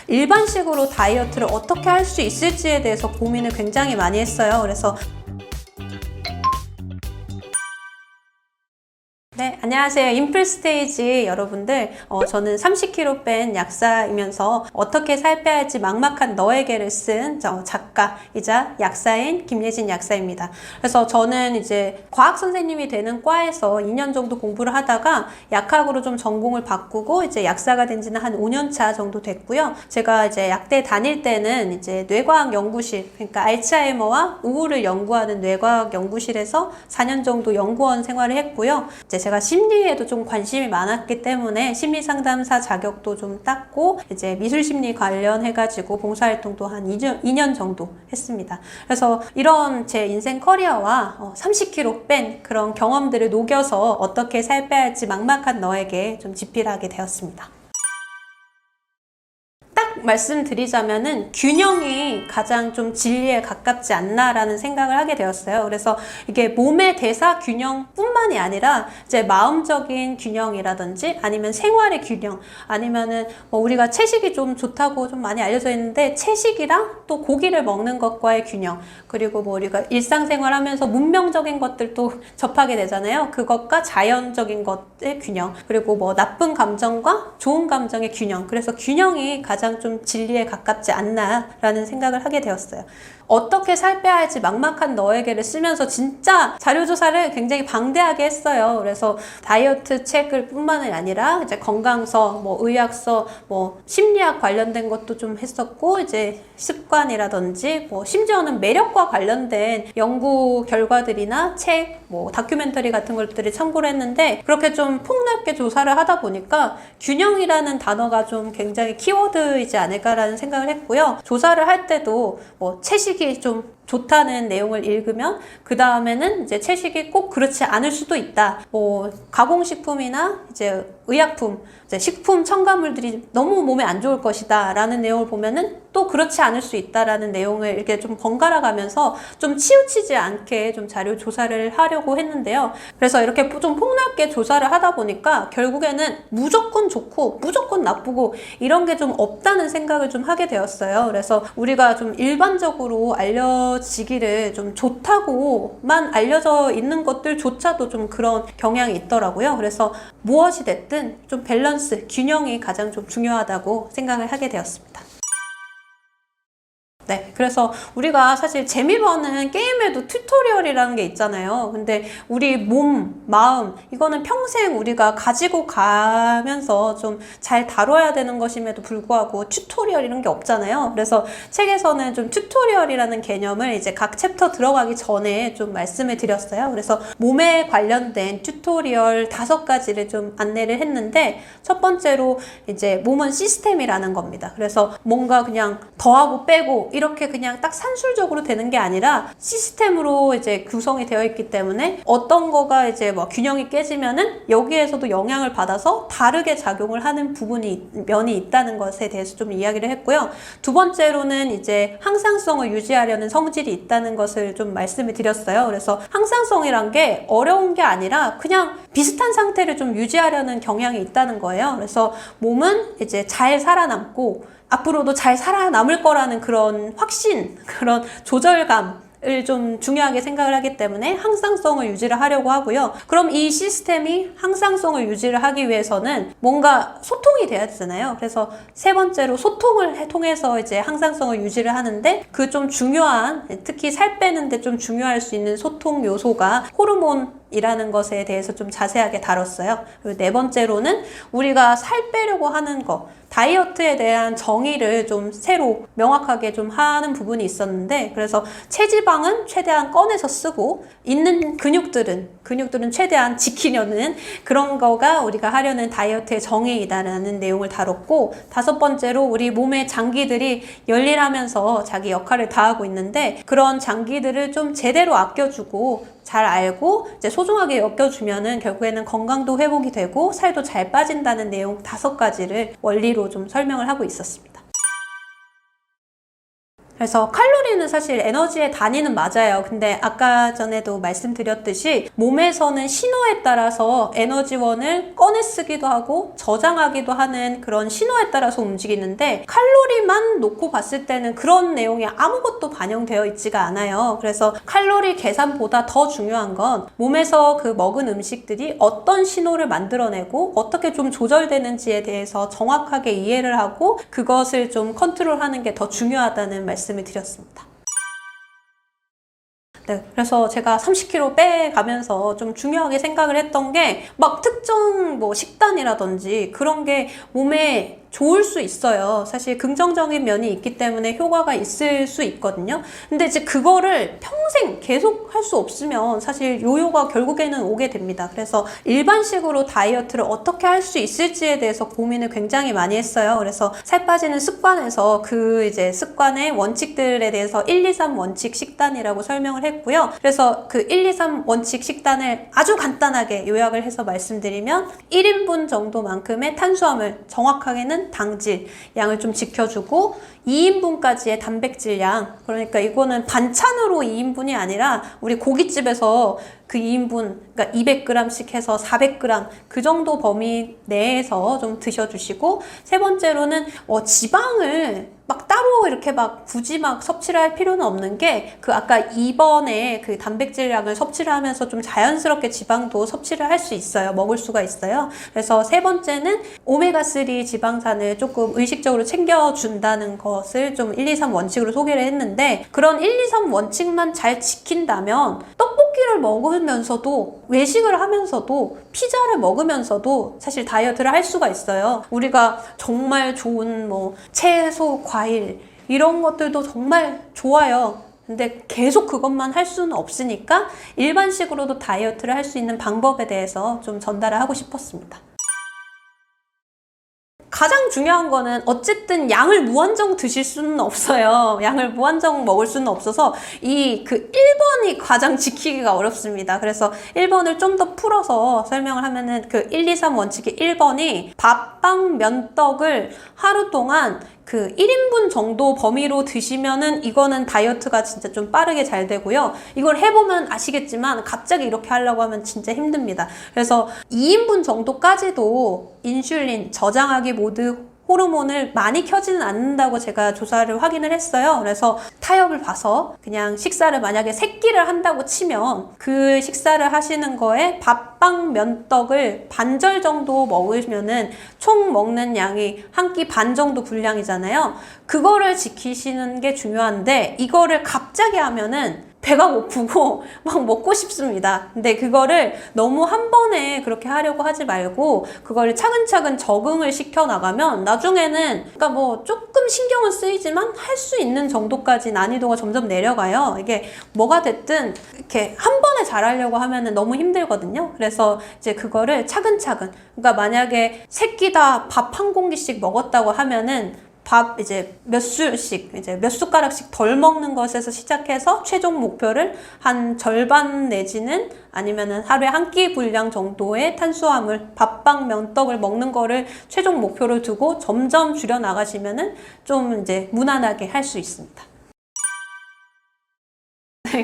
일반식으로 다이어트를 어떻게 할 수 있을지에 대해서 고민을 굉장히 많이 했어요. 그래서 네, 안녕하세요. 인플스테이지 여러분들. 저는 30kg 뺀 약사이면서 어떻게 살 빼야 할지 막막한 너에게를 쓴 작가이자 약사인 김예진 약사입니다. 그래서 저는 이제 과학 선생님이 되는 과에서 2년 정도 공부를 하다가 약학으로 좀 전공을 바꾸고 이제 약사가 된 지는 한 5년 차 정도 됐고요. 제가 이제 약대 다닐 때는 이제 뇌과학 연구실, 그러니까 알츠하이머와 우울을 연구하는 뇌과학 연구실에서 4년 정도 연구원 생활을 했고요. 이제 제가 심리에도 좀 관심이 많았기 때문에 심리 상담사 자격도 좀 땄고 이제 미술 심리 관련해가지고 봉사활동도 한 2년 정도 했습니다. 그래서 이런 제 인생 커리어와 30kg 뺀 그런 경험들을 녹여서 어떻게 살 빼야 할지 막막한 너에게 좀 집필하게 되었습니다. 말씀드리자면은 균형이 가장 좀 진리에 가깝지 않나라는 생각을 하게 되었어요. 그래서 이게 몸의 대사 균형뿐만이 아니라 이제 마음적인 균형이라든지 아니면 생활의 균형, 아니면은 뭐 우리가 채식이 좀 좋다고 좀 많이 알려져 있는데 채식이랑 또 고기를 먹는 것과의 균형, 그리고 뭐 우리가 일상생활하면서 문명적인 것들도 접하게 되잖아요. 그것과 자연적인 것의 균형, 그리고 뭐 나쁜 감정과 좋은 감정의 균형. 그래서 균형이 가장 좀 진리에 가깝지 않나라는 생각을 하게 되었어요. 어떻게 살 빼야 할지 막막한 너에게를 쓰면서 진짜 자료조사를 굉장히 방대하게 했어요. 그래서 다이어트 책을 뿐만이 아니라 이제 건강서, 뭐 의학서, 뭐 심리학 관련된 것도 좀 했었고, 이제 습관이라든지 뭐 심지어는 매력과 관련된 연구 결과들이나 책, 뭐 다큐멘터리 같은 것들을 참고를 했는데, 그렇게 좀 폭넓게 조사를 하다 보니까 균형이라는 단어가 좀 굉장히 키워드이지 않을까라는 생각을 했고요. 조사를 할 때도 뭐 채식이 좀 좋다는 내용을 읽으면 그 다음에는 이제 채식이 꼭 그렇지 않을 수도 있다. 뭐 가공식품이나 이제 의약품, 이제 식품 첨가물들이 너무 몸에 안 좋을 것이다 라는 내용을 보면은 또 그렇지 않을 수 있다라는 내용을 이렇게 좀 번갈아 가면서 좀 치우치지 않게 좀 자료 조사를 하려고 했는데요. 그래서 이렇게 좀 폭넓게 조사를 하다 보니까 결국에는 무조건 좋고 무조건 나쁘고 이런 게 좀 없다는 생각을 좀 하게 되었어요. 그래서 우리가 좀 일반적으로 알려지기를 좀 좋다고만 알려져 있는 것들조차도 좀 그런 경향이 있더라고요. 그래서 무엇이 됐든 좀 밸런스, 균형이 가장 좀 중요하다고 생각을 하게 되었습니다. 네, 그래서 우리가 사실 재미보는 게임에도 튜토리얼이라는 게 있잖아요. 근데 우리 몸, 마음, 이거는 평생 우리가 가지고 가면서 좀 잘 다뤄야 되는 것임에도 불구하고 튜토리얼 이런 게 없잖아요. 그래서 책에서는 좀 튜토리얼이라는 개념을 이제 각 챕터 들어가기 전에 좀 말씀을 드렸어요. 그래서 몸에 관련된 튜토리얼 5가지를 좀 안내를 했는데, 첫 번째로 이제 몸은 시스템이라는 겁니다. 그래서 뭔가 그냥 더하고 빼고 이렇게 그냥 딱 산술적으로 되는 게 아니라 시스템으로 이제 구성이 되어 있기 때문에 어떤 거가 이제 뭐 균형이 깨지면은 여기에서도 영향을 받아서 다르게 작용을 하는 면이 있다는 것에 대해서 좀 이야기를 했고요. 두 번째로는 이제 항상성을 유지하려는 성질이 있다는 것을 좀 말씀을 드렸어요. 그래서 항상성이란 게 어려운 게 아니라 그냥 비슷한 상태를 좀 유지하려는 경향이 있다는 거예요. 그래서 몸은 이제 잘 살아남고 앞으로도 잘 살아남을 거라는 그런 확신, 그런 조절감을 좀 중요하게 생각을 하기 때문에 항상성을 유지를 하려고 하고요. 그럼 이 시스템이 항상성을 유지를 하기 위해서는 뭔가 소통이 돼야 되잖아요. 그래서 세 번째로 소통을 통해서 이제 항상성을 유지를 하는데, 그 좀 중요한, 특히 살 빼는데 좀 중요할 수 있는 소통 요소가 호르몬이라는 것에 대해서 좀 자세하게 다뤘어요. 그리고 네 번째로는 우리가 살 빼려고 하는 거, 다이어트에 대한 정의를 좀 새로 명확하게 좀 하는 부분이 있었는데, 그래서 체지방은 최대한 꺼내서 쓰고 있는 근육들은 최대한 지키려는 그런 거가 우리가 하려는 다이어트의 정의이다라는 내용을 다뤘고, 5번째로 우리 몸의 장기들이 열일하면서 자기 역할을 다하고 있는데, 그런 장기들을 좀 제대로 아껴주고 잘 알고 이제 소중하게 여겨주면은 결국에는 건강도 회복이 되고 살도 잘 빠진다는 내용 5가지를 원리로 좀 설명을 하고 있었습니다. 그래서 칼로리는 사실 에너지의 단위는 맞아요. 근데 아까 전에도 말씀드렸듯이 몸에서는 신호에 따라서 에너지원을 꺼내 쓰기도 하고 저장하기도 하는 그런 신호에 따라서 움직이는데, 칼로리만 놓고 봤을 때는 그런 내용이 아무것도 반영되어 있지가 않아요. 그래서 칼로리 계산보다 더 중요한 건 몸에서 그 먹은 음식들이 어떤 신호를 만들어내고 어떻게 좀 조절되는지에 대해서 정확하게 이해를 하고 그것을 좀 컨트롤하는 게 더 중요하다는 말씀을 드렸습니다. 네, 그래서 제가 30kg 빼가면서 좀 중요하게 생각을 했던 게, 막 특정 뭐 식단이라든지 그런 게 몸에 좋을 수 있어요. 사실 긍정적인 면이 있기 때문에 효과가 있을 수 있거든요. 근데 이제 그거를 평생 계속 할 수 없으면 사실 요요가 결국에는 오게 됩니다. 그래서 일반식으로 다이어트를 어떻게 할 수 있을지에 대해서 고민을 굉장히 많이 했어요. 그래서 살 빠지는 습관에서 그 이제 습관의 원칙들에 대해서 1, 2, 3 원칙 식단이라고 설명을 했고요. 그래서 그 1, 2, 3 원칙 식단을 아주 간단하게 요약을 해서 말씀드리면, 1인분 정도만큼의 탄수화물, 정확하게는 당질 양을 좀 지켜주고, 2인분까지의 단백질 양, 그러니까 이거는 반찬으로 2인분이 아니라 우리 고깃집에서 그 2인분, 그러니까 200g씩 해서 400g 그 정도 범위 내에서 좀 드셔주시고, 세 번째로는 지방을 막 따로 이렇게 막 굳이 막 섭취를 할 필요는 없는 게, 그 아까 2번에 그 단백질량을 섭취를 하면서 좀 자연스럽게 지방도 섭취를 할 수 있어요. 먹을 수가 있어요. 그래서 세 번째는 오메가3 지방산을 조금 의식적으로 챙겨준다는 것을 좀 1, 2, 3 원칙으로 소개를 했는데, 그런 1, 2, 3 원칙만 잘 지킨다면 떡볶이를 먹으면서도, 외식을 하면서도, 피자를 먹으면서도 사실 다이어트를 할 수가 있어요. 우리가 정말 좋은 뭐 채소, 과일 이런 것들도 정말 좋아요. 근데 계속 그것만 할 수는 없으니까 일반식으로도 다이어트를 할 수 있는 방법에 대해서 좀 전달을 하고 싶었습니다. 가장 중요한 거는 어쨌든 양을 무한정 드실 수는 없어요. 양을 무한정 먹을 수는 없어서 그 1번이 가장 지키기가 어렵습니다. 그래서 1번을 좀 더 풀어서 설명을 하면은, 그 1, 2, 3 원칙의 1번이 밥빵 면떡을 하루 동안 그 1인분 정도 범위로 드시면은 이거는 다이어트가 진짜 좀 빠르게 잘 되고요. 이걸 해보면 아시겠지만 갑자기 이렇게 하려고 하면 진짜 힘듭니다. 그래서 2인분 정도까지도 인슐린, 저장하기 모드 호르몬을 많이 켜지는 않는다고 제가 조사를 확인을 했어요. 그래서 타협을 봐서 그냥 식사를 만약에 3끼를 한다고 치면 그 식사를 하시는 거에 밥빵 면떡을 반절 정도 먹으면은 총 먹는 양이 한 끼 반 정도 분량이잖아요. 그거를 지키시는 게 중요한데, 이거를 갑자기 하면은 배가 고프고 막 먹고 싶습니다. 근데 그거를 너무 한 번에 그렇게 하려고 하지 말고 그거를 차근차근 적응을 시켜 나가면 나중에는, 그러니까 뭐 조금 신경은 쓰이지만 할 수 있는 정도까지 난이도가 점점 내려가요. 이게 뭐가 됐든 이렇게 한 번에 잘하려고 하면은 너무 힘들거든요. 그래서 이제 그거를 차근차근, 그러니까 만약에 3끼 다 밥 한 공기씩 먹었다고 하면은 밥 이제 몇 숟씩, 이제 몇 숟가락씩 덜 먹는 것에서 시작해서 최종 목표를 한 절반 내지는 아니면은 하루에 한 끼 분량 정도의 탄수화물, 밥빵 면떡을 먹는 거를 최종 목표로 두고 점점 줄여 나가시면은 좀 이제 무난하게 할 수 있습니다.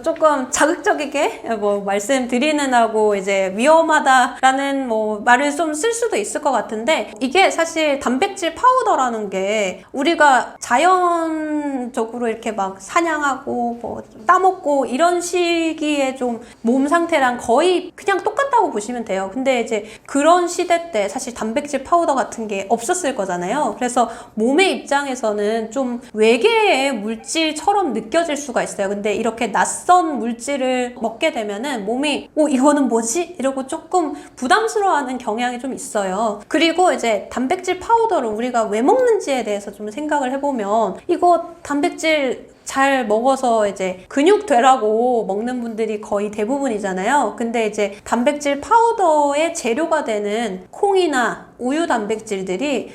조금 자극적이게 뭐 말씀드리는 하고 이제 위험하다라는 뭐 말을 좀 쓸 수도 있을 것 같은데, 이게 사실 단백질 파우더라는 게 우리가 자연적으로 이렇게 막 사냥하고 뭐 따먹고 이런 시기에 좀 몸 상태랑 거의 그냥 똑같다고 보시면 돼요. 근데 이제 그런 시대 때 사실 단백질 파우더 같은 게 없었을 거잖아요. 그래서 몸의 입장에서는 좀 외계의 물질처럼 느껴질 수가 있어요. 근데 이렇게 낯선 물질을 먹게 되면은 몸이 이거는 뭐지? 이러고 조금 부담스러워하는 경향이 좀 있어요. 그리고 이제 단백질 파우더를 우리가 왜 먹는지에 대해서 좀 생각을 해보면, 이거 단백질 잘 먹어서 이제 근육 되라고 먹는 분들이 거의 대부분이잖아요. 근데 이제 단백질 파우더의 재료가 되는 콩이나 우유 단백질들이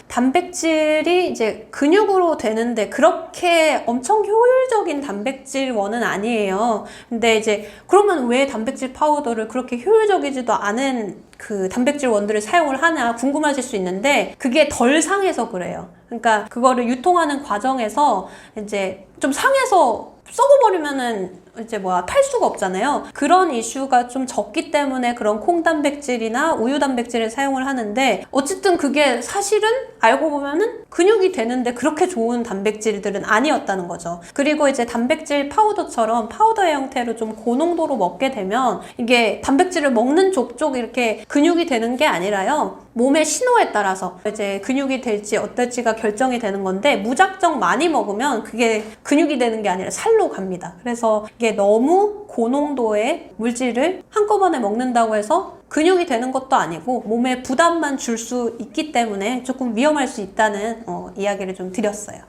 이제 근육으로 되는데 그렇게 엄청 효율적인 단백질원은 아니에요. 근데 이제 그러면 왜 단백질 파우더를 그렇게 효율적이지도 않은 그 단백질 원두를 사용을 하나 궁금하실 수 있는데 그게 덜 상해서 그래요. 그러니까 그거를 유통하는 과정에서 이제 좀 상해서 썩어버리면은 이제 탈 수가 없잖아요. 그런 이슈가 좀 적기 때문에 그런 콩 단백질이나 우유 단백질을 사용을 하는데 어쨌든 그게 사실은 알고 보면은 근육이 되는데 그렇게 좋은 단백질들은 아니었다는 거죠. 그리고 이제 단백질 파우더처럼 파우더의 형태로 좀 고농도로 먹게 되면 이게 단백질을 먹는 족족 이렇게 근육이 되는 게 아니라요. 몸의 신호에 따라서 이제 근육이 될지 어떨지가 결정이 되는 건데 무작정 많이 먹으면 그게 근육이 되는 게 아니라 살로 갑니다. 그래서 이게 너무 고농도의 물질을 한꺼번에 먹는다고 해서 근육이 되는 것도 아니고 몸에 부담만 줄 수 있기 때문에 조금 위험할 수 있다는 이야기를 좀 드렸어요.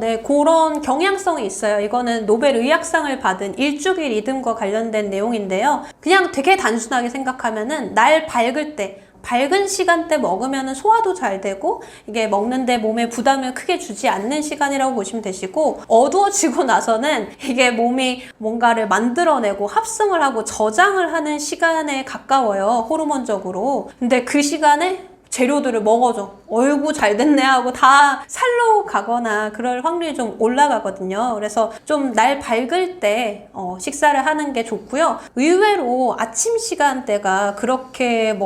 네, 그런 경향성이 있어요. 이거는 노벨 의학상을 받은 일주기 리듬과 관련된 내용인데요. 그냥 되게 단순하게 생각하면은 날 밝을 때 밝은 시간대 먹으면 소화도 잘 되고 이게 먹는데 몸에 부담을 크게 주지 않는 시간이라고 보시면 되시고 어두워지고 나서는 이게 몸이 뭔가를 만들어내고 합성을 하고 저장을 하는 시간에 가까워요. 호르몬적으로. 근데 그 시간에 재료들을 먹어줘. 어이구 잘 됐네 하고 다 살로 가거나 그럴 확률이 좀 올라가거든요. 그래서 좀 날 밝을 때 식사를 하는 게 좋고요. 의외로 아침 시간대가 그렇게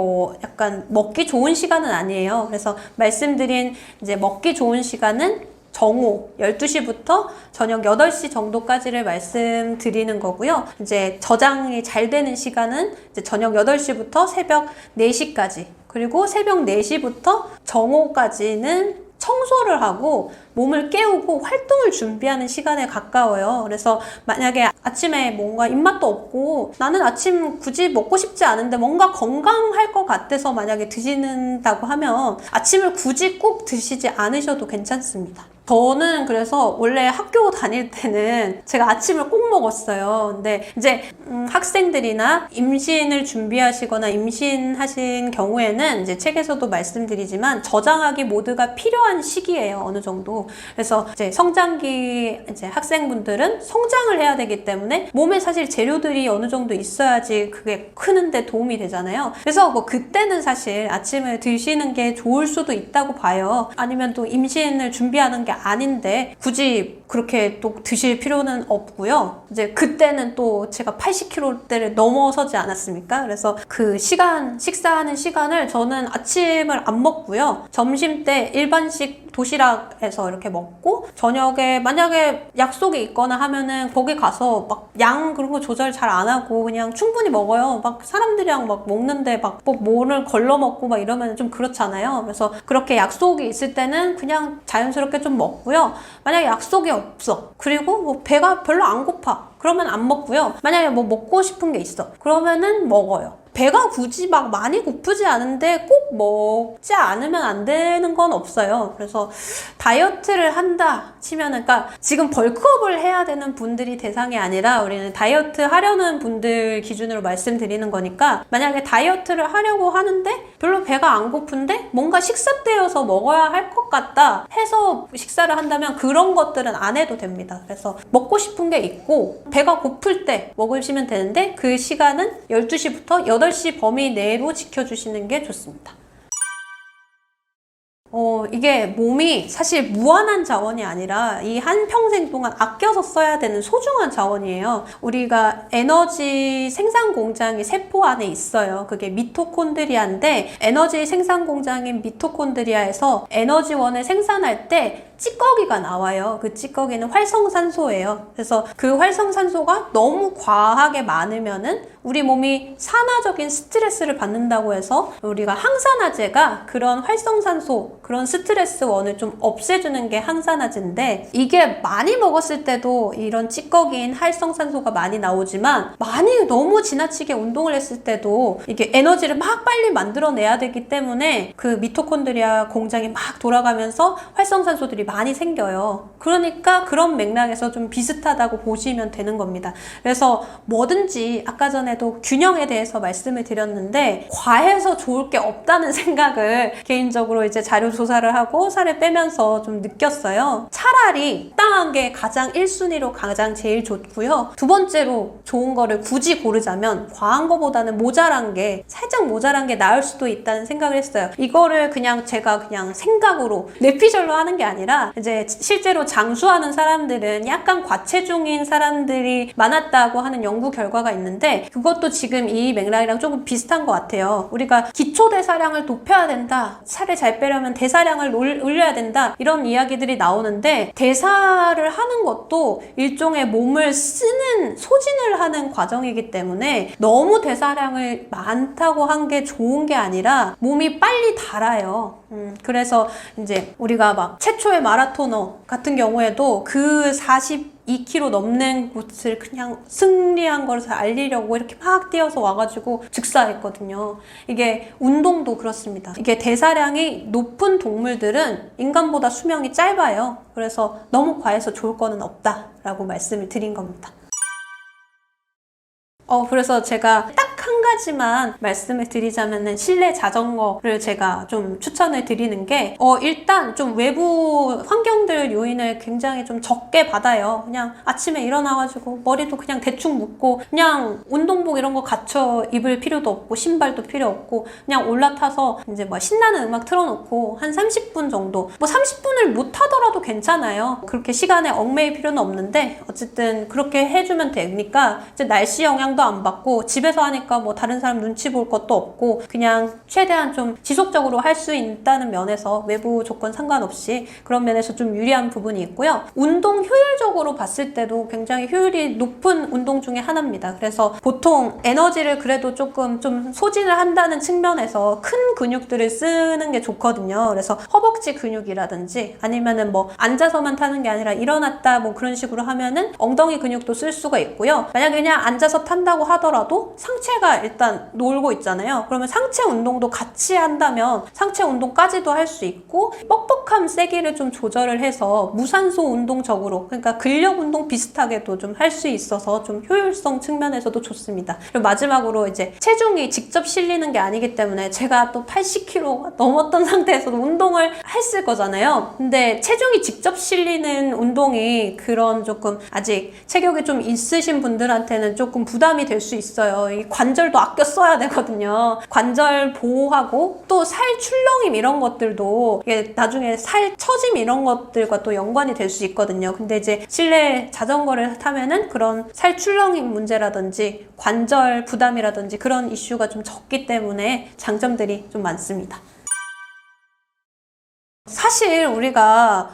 약간 먹기 좋은 시간은 아니에요. 그래서 말씀드린 이제 먹기 좋은 시간은 정오 12시부터 저녁 8시 정도까지를 말씀드리는 거고요. 이제 저장이 잘 되는 시간은 이제 저녁 8시부터 새벽 4시까지 그리고 새벽 4시부터 정오까지는 청소를 하고 몸을 깨우고 활동을 준비하는 시간에 가까워요. 그래서 만약에 아침에 뭔가 입맛도 없고 나는 아침 굳이 먹고 싶지 않은데 뭔가 건강할 것 같아서 만약에 드시는다고 하면 아침을 굳이 꼭 드시지 않으셔도 괜찮습니다. 저는 그래서 원래 학교 다닐 때는 제가 아침을 꼭 먹었어요. 근데 이제 학생들이나 임신을 준비하시거나 임신하신 경우에는 이제 책에서도 말씀드리지만 저장하기 모두가 필요한 시기예요. 어느 정도. 그래서 이제 성장기 이제 학생분들은 성장을 해야 되기 때문에 몸에 사실 재료들이 어느 정도 있어야지 그게 크는데 도움이 되잖아요. 그래서 그때는 사실 아침을 드시는 게 좋을 수도 있다고 봐요. 아니면 또 임신을 준비하는 게 아닌데 굳이 그렇게 또 드실 필요는 없고요. 이제 그때는 또 제가 80kg대를 넘어서지 않았습니까? 그래서 그 시간, 식사하는 시간을 저는 아침을 안 먹고요. 점심 때 일반식 도시락에서 이렇게 먹고 저녁에 만약에 약속이 있거나 하면은 거기 가서 막 양 그런 거 조절 잘 안 하고 그냥 충분히 먹어요. 막 사람들이랑 막 먹는데 막 뭐를 걸러 먹고 막 이러면 좀 그렇잖아요. 그래서 그렇게 약속이 있을 때는 그냥 자연스럽게 좀 먹고요. 만약에 약속이 없어. 그리고 배가 별로 안 고파. 그러면 안 먹고요. 만약에 먹고 싶은 게 있어. 그러면은 먹어요. 배가 굳이 막 많이 고프지 않은데 꼭 먹지 않으면 안 되는 건 없어요. 그래서 다이어트를 한다 치면은, 그러니까 지금 벌크업을 해야 되는 분들이 대상이 아니라 우리는 다이어트 하려는 분들 기준으로 말씀드리는 거니까 만약에 다이어트를 하려고 하는데 별로 배가 안 고픈데 뭔가 식사 때여서 먹어야 할 것 같다 해서 식사를 한다면 그런 것들은 안 해도 됩니다. 그래서 먹고 싶은 게 있고 배가 고플 때 먹으시면 되는데 그 시간은 12시부터 8시 범위 내로 지켜주시는 게 좋습니다. 이게 몸이 사실 무한한 자원이 아니라 이 한평생 동안 아껴서 써야 되는 소중한 자원이에요. 우리가 에너지 생산 공장이 세포 안에 있어요. 그게 미토콘드리아인데 에너지 생산 공장인 미토콘드리아에서 에너지원을 생산할 때 찌꺼기가 나와요. 그 찌꺼기는 활성산소예요. 그래서 그 활성산소가 너무 과하게 많으면은 우리 몸이 산화적인 스트레스를 받는다고 해서 우리가 항산화제가 그런 활성산소, 그런 스트레스원을 좀 없애주는 게 항산화제인데 이게 많이 먹었을 때도 이런 찌꺼기인 활성산소가 많이 나오지만 많이 너무 지나치게 운동을 했을 때도 이게 에너지를 막 빨리 만들어내야 되기 때문에 그 미토콘드리아 공장이 막 돌아가면서 활성산소들이 많이 생겨요. 그러니까 그런 맥락에서 좀 비슷하다고 보시면 되는 겁니다. 그래서 뭐든지 아까 전에도 균형에 대해서 말씀을 드렸는데 과해서 좋을 게 없다는 생각을 개인적으로 이제 자료 조사를 하고 살을 빼면서 좀 느꼈어요. 차라리 적당한 게 가장 1순위로 가장 제일 좋고요. 두 번째로 좋은 거를 굳이 고르자면 과한 거보다는 모자란 게 살짝 모자란 게 나을 수도 있다는 생각을 했어요. 이거를 그냥 제가 그냥 생각으로 뇌피셜로 하는 게 아니라 이제 실제로 장수하는 사람들은 약간 과체중인 사람들이 많았다고 하는 연구 결과가 있는데 그것도 지금 이 맥락이랑 조금 비슷한 것 같아요. 우리가 기초 대사량을 높여야 된다. 살을 잘 빼려면 대사량을 올려야 된다. 이런 이야기들이 나오는데 대사를 하는 것도 일종의 몸을 쓰는 소진을 하는 과정이기 때문에 너무 대사량을 많다고 한 게 좋은 게 아니라 몸이 빨리 닳아요. 그래서 이제 우리가 막 최초의 마라토너 같은 경우에도 그 42km 넘는 곳을 그냥 승리한 것을 알리려고 이렇게 막 뛰어서 와가지고 즉사했거든요. 이게 운동도 그렇습니다. 이게 대사량이 높은 동물들은 인간보다 수명이 짧아요. 그래서 너무 과해서 좋을 거는 없다라고 말씀을 드린 겁니다. 그래서 제가 딱 한 가지만 말씀을 드리자면은 실내 자전거를 제가 좀 추천을 드리는 게 일단 좀 외부 환경들 요인을 굉장히 좀 적게 받아요. 그냥 아침에 일어나가지고 머리도 그냥 대충 묶고 그냥 운동복 이런 거 갖춰 입을 필요도 없고 신발도 필요 없고 그냥 올라타서 이제 뭐 신나는 음악 틀어놓고 한 30분 정도 뭐 30분을 못 하더라도 괜찮아요. 그렇게 시간에 얽매일 필요는 없는데 어쨌든 그렇게 해주면 되니까 이제 날씨 영향도 안 받고 집에서 하니까 뭐 다른 사람 눈치 볼 것도 없고 그냥 최대한 좀 지속적으로 할 수 있다는 면에서 외부 조건 상관없이 그런 면에서 좀 유리한 부분이 있고요. 운동 효율적으로 봤을 때도 굉장히 효율이 높은 운동 중에 하나입니다. 그래서 보통 에너지를 그래도 조금 좀 소진을 한다는 측면에서 큰 근육들을 쓰는 게 좋거든요. 그래서 허벅지 근육이라든지 아니면은 뭐 앉아서만 타는 게 아니라 일어났다 뭐 그런 식으로 하면은 엉덩이 근육도 쓸 수가 있고요. 만약에 그냥 앉아서 탄다고 하더라도 상체가 일단 놀고 있잖아요. 그러면 상체 운동도 같이 한다면 상체 운동까지도 할 수 있고 뻑뻑함 세기를 좀 조절을 해서 무산소 운동적으로 그러니까 근력 운동 비슷하게도 좀 할 수 있어서 좀 효율성 측면에서도 좋습니다. 그리고 마지막으로 이제 체중이 직접 실리는 게 아니기 때문에 제가 또 80kg가 넘었던 상태에서도 운동을 했을 거잖아요. 근데 체중이 직접 실리는 운동이 그런 조금 아직 체격이 좀 있으신 분들한테는 조금 부담이 될 수 있어요. 이 관절도 아껴 써야 되거든요. 관절 보호하고 또 살 출렁임 이런 것들도 이게 나중에 살 처짐 이런 것들과 또 연관이 될 수 있거든요. 근데 이제 실내 자전거를 타면은 그런 살 출렁임 문제라든지 관절 부담이라든지 그런 이슈가 좀 적기 때문에 장점들이 좀 많습니다. 사실 우리가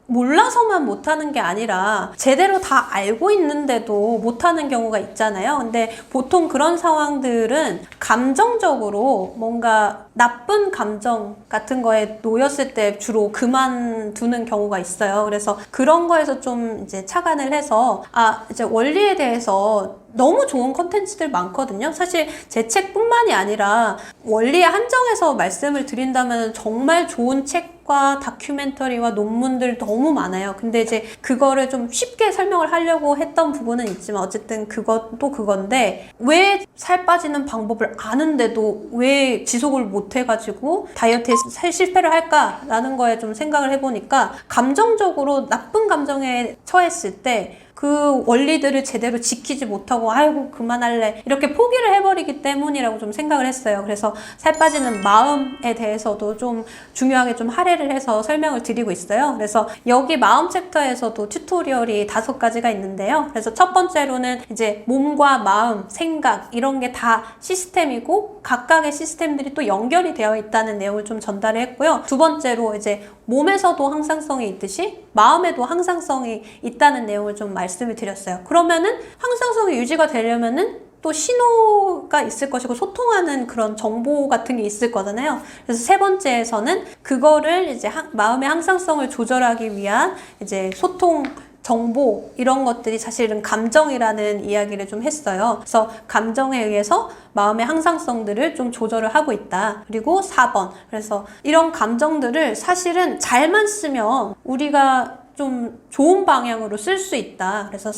몰라서만 못하는 게 아니라 제대로 다 알고 있는데도 못하는 경우가 있잖아요. 근데 보통 그런 상황들은 감정적으로 뭔가 나쁜 감정 같은 거에 놓였을 때 주로 그만두는 경우가 있어요. 그래서 그런 거에서 좀 이제 착안을 해서 이제 원리에 대해서 너무 좋은 컨텐츠들 많거든요. 사실 제 책뿐만이 아니라 원리에 한정해서 말씀을 드린다면 정말 좋은 책과 다큐멘터리와 논문들 너무 많아요. 근데 이제 그거를 좀 쉽게 설명을 하려고 했던 부분은 있지만 어쨌든 그것도 그건데 왜 살 빠지는 방법을 아는데도 왜 지속을 못 해가지고 다이어트에 실패를 할까라는 거에 좀 생각을 해보니까 감정적으로 나쁜 감정에 처했을 때 그 원리들을 제대로 지키지 못하고 아이고 그만할래 이렇게 포기를 해버리기 때문이라고 좀 생각을 했어요. 그래서 살 빠지는 마음에 대해서도 좀 중요하게 좀 할애를 해서 설명을 드리고 있어요. 그래서 여기 마음 챕터에서도 튜토리얼이 5가지가 있는데요. 그래서 첫 번째로는 이제 몸과 마음, 생각 이런 게 다 시스템이고 각각의 시스템들이 또 연결이 되어 있다는 내용을 좀 전달을 했고요. 두 번째로 이제 몸에서도 항상성이 있듯이 마음에도 항상성이 있다는 내용을 좀 말씀을 드렸어요. 그러면은 항상성이 유지가 되려면은 또 신호가 있을 것이고 소통하는 그런 정보 같은 게 있을 거잖아요. 그래서 세 번째에서는 그거를 이제 마음의 항상성을 조절하기 위한 이제 소통 정보 이런 것들이 사실은 감정이라는 이야기를 좀 했어요. 그래서 감정에 의해서 마음의 항상성들을 좀 조절을 하고 있다. 그리고 4번. 그래서 이런 감정들을 사실은 잘만 쓰면 우리가 좀 좋은 방향으로 쓸 수 있다. 그래서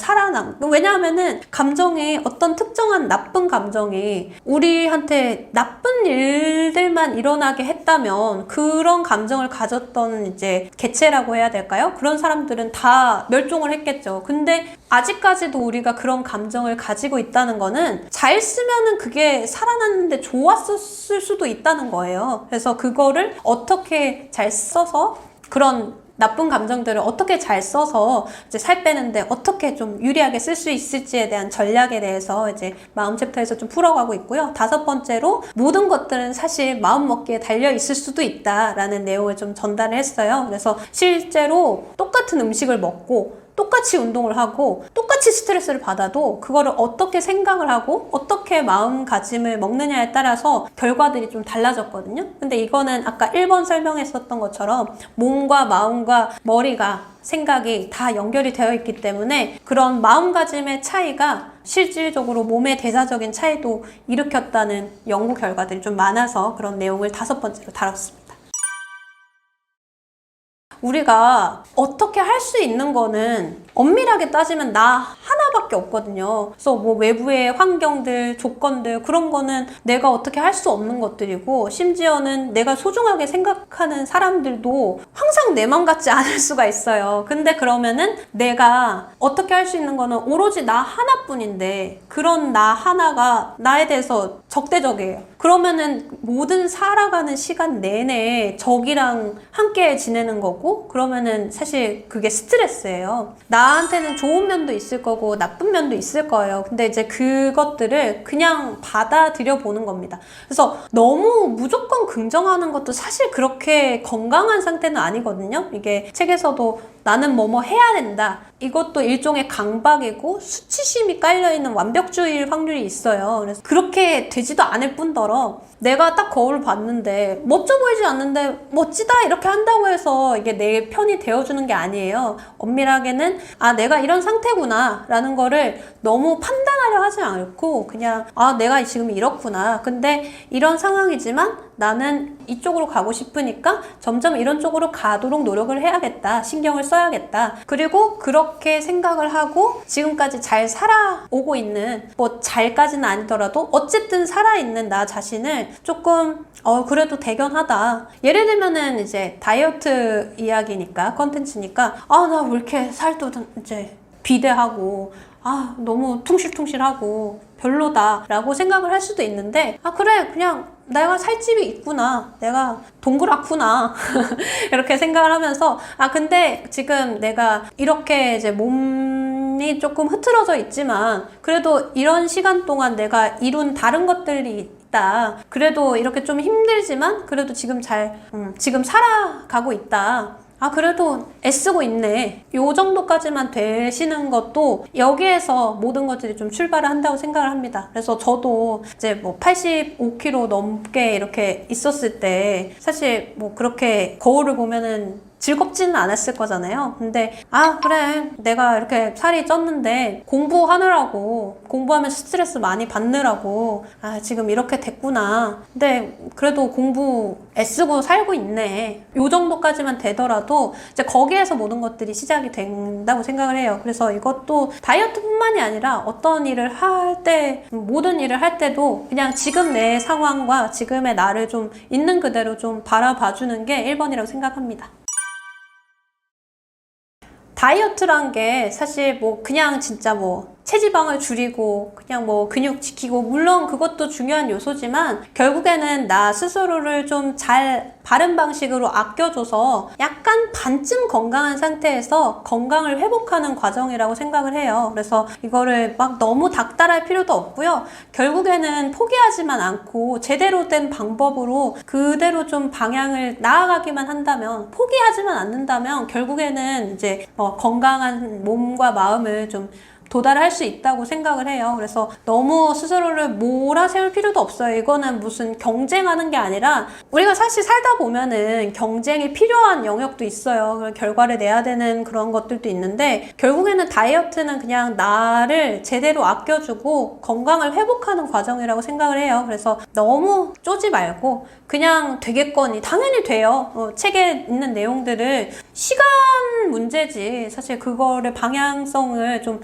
왜냐하면은 감정이 어떤 특정한 나쁜 감정이 우리한테 나쁜 일들만 일어나게 했다면 그런 감정을 가졌던 이제 개체라고 해야 될까요? 그런 사람들은 다 멸종을 했겠죠. 근데 아직까지도 우리가 그런 감정을 가지고 있다는 거는 잘 쓰면은 그게 살아났는데 좋았을 수도 있다는 거예요. 그래서 그거를 어떻게 잘 써서 그런 나쁜 감정들을 어떻게 잘 써서 이제 살 빼는데 어떻게 좀 유리하게 쓸 수 있을지에 대한 전략에 대해서 이제 마음 챕터에서 좀 풀어가고 있고요. 5번째로 모든 것들은 사실 마음 먹기에 달려 있을 수도 있다라는 내용을 좀 전달을 했어요. 그래서 실제로 똑같은 음식을 먹고 똑같이 운동을 하고 똑같이 스트레스를 받아도 그거를 어떻게 생각을 하고 어떻게 마음가짐을 먹느냐에 따라서 결과들이 좀 달라졌거든요. 근데 이거는 아까 1번 설명했었던 것처럼 몸과 마음과 머리가 생각이 다 연결이 되어 있기 때문에 그런 마음가짐의 차이가 실질적으로 몸의 대사적인 차이도 일으켰다는 연구 결과들이 좀 많아서 그런 내용을 5번째로 다뤘습니다. 우리가 어떻게 할 수 있는 거는 엄밀하게 따지면 나 하나밖에 없거든요. 그래서 뭐 외부의 환경들, 조건들 그런 거는 내가 어떻게 할 수 없는 것들이고 심지어는 내가 소중하게 생각하는 사람들도 항상 내 맘 같지 않을 수가 있어요. 근데 그러면은 내가 어떻게 할 수 있는 거는 오로지 나 하나뿐인데 그런 나 하나가 나에 대해서 적대적이에요. 그러면은 모든 살아가는 시간 내내 적이랑 함께 지내는 거고 그러면은 사실 그게 스트레스예요. 나한테는 좋은 면도 있을 거고 나쁜 면도 있을 거예요. 근데 이제 그것들을 그냥 받아들여 보는 겁니다. 그래서 너무 무조건 긍정하는 것도 사실 그렇게 건강한 상태는 아니거든요. 이게 책에서도 나는 뭐뭐 해야 된다. 이것도 일종의 강박이고 수치심이 깔려있는 완벽주의일 확률이 있어요. 그래서 그렇게 되지도 않을 뿐더러 내가 딱 거울을 봤는데 멋져 보이지 않는데 멋지다 이렇게 한다고 해서 이게 내 편이 되어주는 게 아니에요. 엄밀하게는 아 내가 이런 상태구나 라는 거를 너무 판단하려 하지 않고 그냥 아 내가 지금 이렇구나. 근데 이런 상황이지만 나는 이쪽으로 가고 싶으니까 점점 이런 쪽으로 가도록 노력을 해야겠다. 신경을 써야겠다. 그리고 그렇게 생각을 하고 지금까지 잘 살아오고 있는 뭐 잘까지는 아니더라도 어쨌든 살아있는 나 자신을 조금 그래도 대견하다. 예를 들면은 이제 다이어트 이야기니까 컨텐츠니까 아 나 왜 이렇게 살도 이제 비대하고 아 너무 퉁실퉁실하고 별로다 라고 생각을 할 수도 있는데 아 그래 그냥 내가 살집이 있구나 내가 동그랗구나 이렇게 생각을 하면서 아 근데 지금 내가 이렇게 이제 몸이 조금 흐트러져 있지만 그래도 이런 시간 동안 내가 이룬 다른 것들이 있다. 그래도 이렇게 좀 힘들지만 그래도 지금 지금 살아가고 있다. 아 그래도 애쓰고 있네. 요 정도까지만 되시는 것도 여기에서 모든 것들이 좀 출발을 한다고 생각을 합니다. 그래서 저도 이제 뭐 85kg 넘게 이렇게 있었을 때 사실 뭐 그렇게 거울을 보면은 즐겁지는 않았을 거잖아요. 근데 아 그래 내가 이렇게 살이 쪘는데 공부하느라고 공부하면서 스트레스 많이 받느라고 아 지금 이렇게 됐구나. 근데 그래도 공부 애쓰고 살고 있네. 요 정도까지만 되더라도 이제 거기에서 모든 것들이 시작이 된다고 생각을 해요. 그래서 이것도 다이어트뿐만이 아니라 어떤 일을 할 때 모든 일을 할 때도 그냥 지금 내 상황과 지금의 나를 좀 있는 그대로 좀 바라봐주는 게 1번이라고 생각합니다. 다이어트란 게 사실 뭐 그냥 진짜 뭐 체지방을 줄이고 그냥 뭐 근육 지키고 물론 그것도 중요한 요소지만 결국에는 나 스스로를 좀 잘 바른 방식으로 아껴줘서 약간 반쯤 건강한 상태에서 건강을 회복하는 과정이라고 생각을 해요. 그래서 이거를 막 너무 닥달할 필요도 없고요. 결국에는 포기하지만 않고 제대로 된 방법으로 그대로 좀 방향을 나아가기만 한다면 포기하지만 않는다면 결국에는 이제 건강한 몸과 마음을 좀 도달할 수 있다고 생각을 해요. 그래서 너무 스스로를 몰아세울 필요도 없어요. 이거는 무슨 경쟁하는 게 아니라 우리가 사실 살다 보면은 경쟁이 필요한 영역도 있어요. 결과를 내야 되는 그런 것들도 있는데 결국에는 다이어트는 그냥 나를 제대로 아껴주고 건강을 회복하는 과정이라고 생각을 해요. 그래서 너무 쪼지 말고 그냥 되겠거니 당연히 돼요. 책에 있는 내용들을 시간 문제지. 사실 그거를 방향성을 좀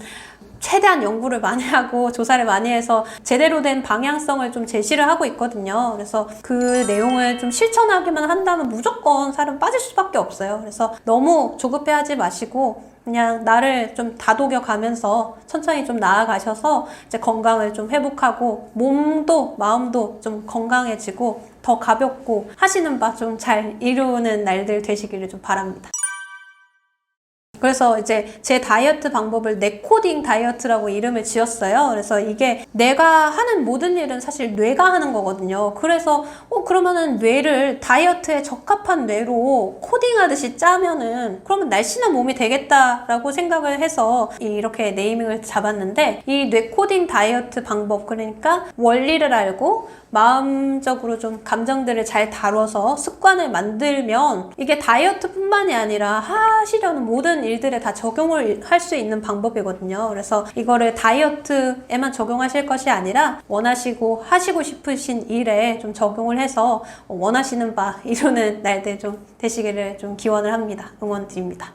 최대한 연구를 많이 하고 조사를 많이 해서 제대로 된 방향성을 좀 제시를 하고 있거든요. 그래서 그 내용을 좀 실천하기만 한다면 무조건 살은 빠질 수밖에 없어요. 그래서 너무 조급해하지 마시고 그냥 나를 좀 다독여 가면서 천천히 좀 나아가셔서 이제 건강을 좀 회복하고 몸도 마음도 좀 건강해지고 더 가볍고 하시는 바 좀 잘 이루는 날들 되시기를 좀 바랍니다. 그래서 이제 제 다이어트 방법을 뇌코딩 다이어트라고 이름을 지었어요. 그래서 이게 내가 하는 모든 일은 사실 뇌가 하는 거거든요. 그래서 그러면은 뇌를 다이어트에 적합한 뇌로 코딩하듯이 짜면은 그러면 날씬한 몸이 되겠다라고 생각을 해서 이렇게 네이밍을 잡았는데, 이 뇌코딩 다이어트 방법, 그러니까 원리를 알고 마음적으로 좀 감정들을 잘 다뤄서 습관을 만들면 이게 다이어트뿐만이 아니라 하시려는 모든 일들에 다 적용을 할 수 있는 방법이거든요. 그래서 이거를 다이어트에만 적용하실 것이 아니라 원하시고 하시고 싶으신 일에 좀 적용을 해서 원하시는 바 이루는 날들 좀 되시기를 좀 기원을 합니다. 응원 드립니다.